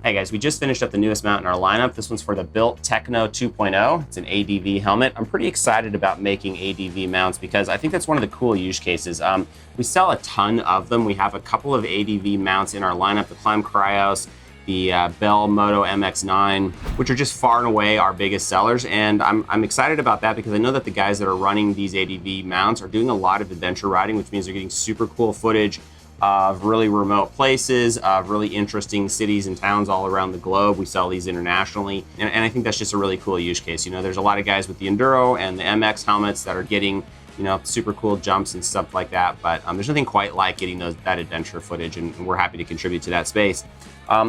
Hey guys, we just finished up the newest mount in our lineup. This one's for the Bilt Techno 2.0. It's an ADV helmet. I'm pretty excited about making ADV mounts because I think that's one of the cool use cases. We sell a ton of them. We have a couple of ADV mounts in our lineup, the Climb Cryos, the Bell Moto MX9, which are just far and away our biggest sellers. And I'm excited about that because I know that the guys that are running these ADV mounts are doing a lot of adventure riding, which means they're getting super cool footage of really remote places, of really interesting cities and towns all around the globe. We sell these internationally. And I think that's just a really cool use case. You know, there's a lot of guys with the Enduro and the MX helmets that are getting, you know, super cool jumps and stuff like that. But there's nothing quite like getting that adventure footage, and we're happy to contribute to that space.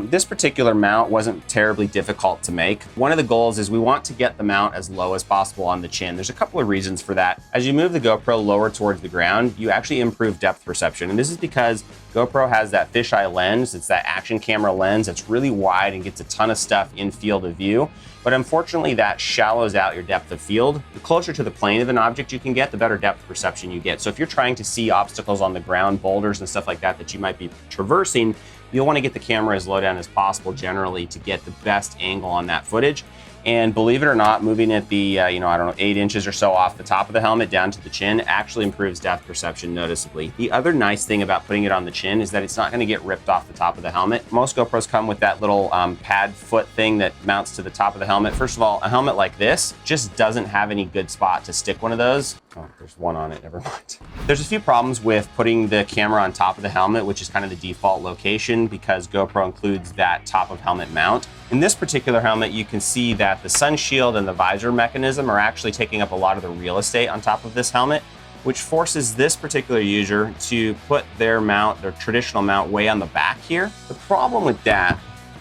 This particular mount wasn't terribly difficult to make. One of the goals is we want to get the mount as low as possible on the chin. There's a couple of reasons for that. As you move the GoPro lower towards the ground, you actually improve depth perception. And this is because GoPro has that fisheye lens. It's that action camera lens that's really wide and gets a ton of stuff in field of view. But unfortunately, that shallows out your depth of field. The closer to the plane of an object you can get, the better depth perception you get. So if you're trying to see obstacles on the ground, boulders and stuff like that that you might be traversing, you'll want to get the camera as low down as possible generally to get the best angle on that footage. And believe it or not, moving it the, 8 inches or so off the top of the helmet down to the chin actually improves depth perception noticeably. The other nice thing about putting it on the chin is that it's not going to get ripped off the top of the helmet. Most GoPros come with that little pad foot thing that mounts to the top of the helmet. First of all, a helmet like this just doesn't have any good spot to stick one of those. Oh, there's one on it, never mind. There's a few problems with putting the camera on top of the helmet, which is kind of the default location because GoPro includes that top of helmet mount. In this particular helmet, you can see that the sun shield and the visor mechanism are actually taking up a lot of the real estate on top of this helmet, which forces this particular user to put their mount, their traditional mount, way on the back here. The problem with that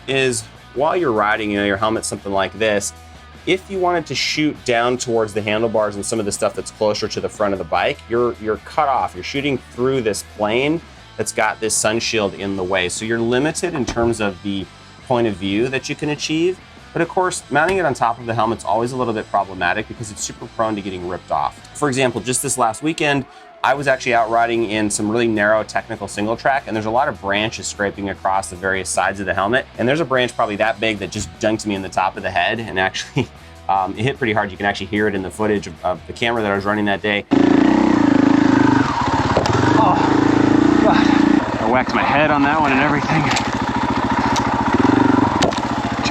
is while you're riding, your helmet's something like this. If you wanted to shoot down towards the handlebars and some of the stuff that's closer to the front of the bike, you're cut off. You're shooting through this plane that's got this sun shield in the way. So you're limited in terms of the point of view that you can achieve. But of course, mounting it on top of the helmet's always a little bit problematic because it's super prone to getting ripped off. For example, just this last weekend, I was actually out riding in some really narrow technical single track, and there's a lot of branches scraping across the various sides of the helmet. And there's a branch probably that big that just dunked me in the top of the head, and actually it hit pretty hard. You can actually hear it in the footage of the camera that I was running that day. Oh, God. I whacked my head on that one and everything.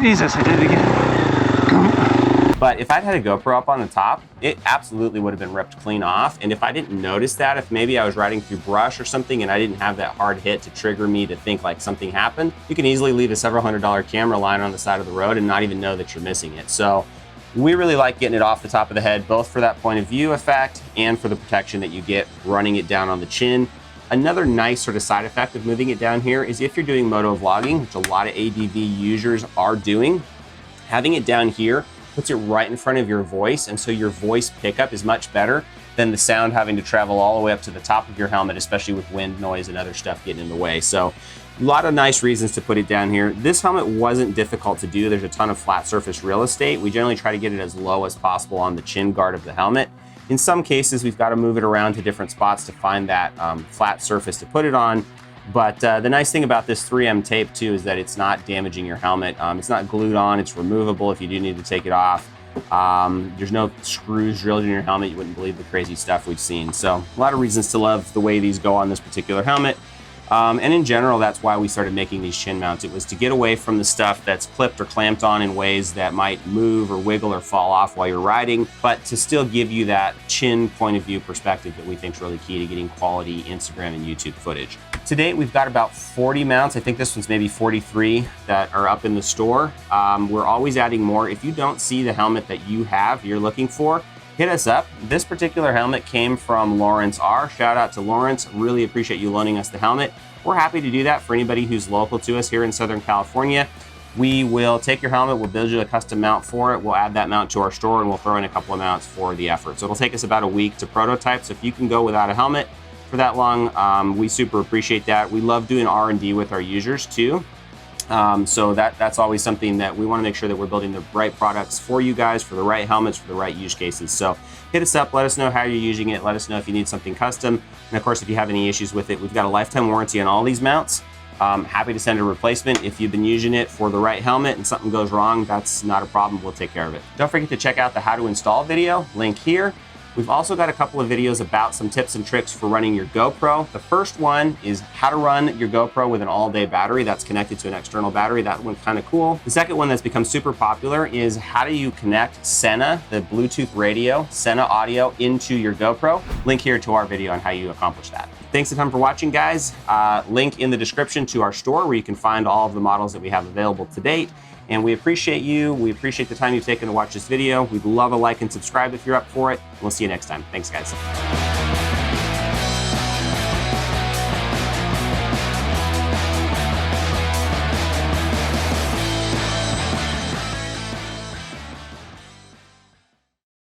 Jesus, I did it again. But if I'd had a GoPro up on the top, it absolutely would have been ripped clean off. And if I didn't notice that, if maybe I was riding through brush or something and I didn't have that hard hit to trigger me to think like something happened, you can easily leave a several $100 camera lying on the side of the road and not even know that you're missing it. So we really like getting it off the top of the head, both for that point of view effect and for the protection that you get running it down on the chin. Another nice sort of side effect of moving it down here is if you're doing moto vlogging, which a lot of ADV users are doing, having it down here puts it right in front of your voice, and so your voice pickup is much better than the sound having to travel all the way up to the top of your helmet, especially with wind noise and other stuff getting in the way. So a lot of nice reasons to put it down here. This helmet wasn't difficult to do. There's a ton of flat surface real estate. We generally try to get it as low as possible on the chin guard of the helmet. In some cases, we've got to move it around to different spots to find that flat surface to put it on. But the nice thing about this 3M tape too is that it's not damaging your helmet. It's not glued on, it's removable if you do need to take it off. There's no screws drilled in your helmet. You wouldn't believe the crazy stuff we've seen. So a lot of reasons to love the way these go on this particular helmet. And in general, that's why we started making these chin mounts. It was to get away from the stuff that's clipped or clamped on in ways that might move or wiggle or fall off while you're riding, but to still give you that chin point of view perspective that we think is really key to getting quality Instagram and YouTube footage. To date, we've got about 40 mounts. I think this one's maybe 43 that are up in the store. We're always adding more. If you don't see the helmet that you're looking for, hit us up. This particular helmet came from Lawrence R. Shout out to Lawrence. Really appreciate you loaning us the helmet. We're happy to do that for anybody who's local to us here in Southern California. We will take your helmet, we'll build you a custom mount for it, we'll add that mount to our store, and we'll throw in a couple of mounts for the effort. So it'll take us about a week to prototype. So if you can go without a helmet for that long, we super appreciate that. We love doing R&D with our users too. So that's always something that we want to make sure that we're building the right products for you guys, for the right helmets, for the right use cases. So hit us up, let us know how you're using it, let us know if you need something custom. And of course, if you have any issues with it, we've got a lifetime warranty on all these mounts. Happy to send a replacement. If you've been using it for the right helmet and something goes wrong, that's not a problem. We'll take care of it. Don't forget to check out the how to install video, link here. We've also got a couple of videos about some tips and tricks for running your GoPro. The first one is how to run your GoPro with an all-day battery that's connected to an external battery. That one's kind of cool. The second one that's become super popular is how do you connect Sena, the Bluetooth radio, Sena audio into your GoPro. Link here to our video on how you accomplish that. Thanks a ton for watching, guys. Link in the description to our store where you can find all of the models that we have available to date. And we appreciate you. We appreciate the time you've taken to watch this video. We'd love a like and subscribe if you're up for it. We'll see you next time. Thanks, guys.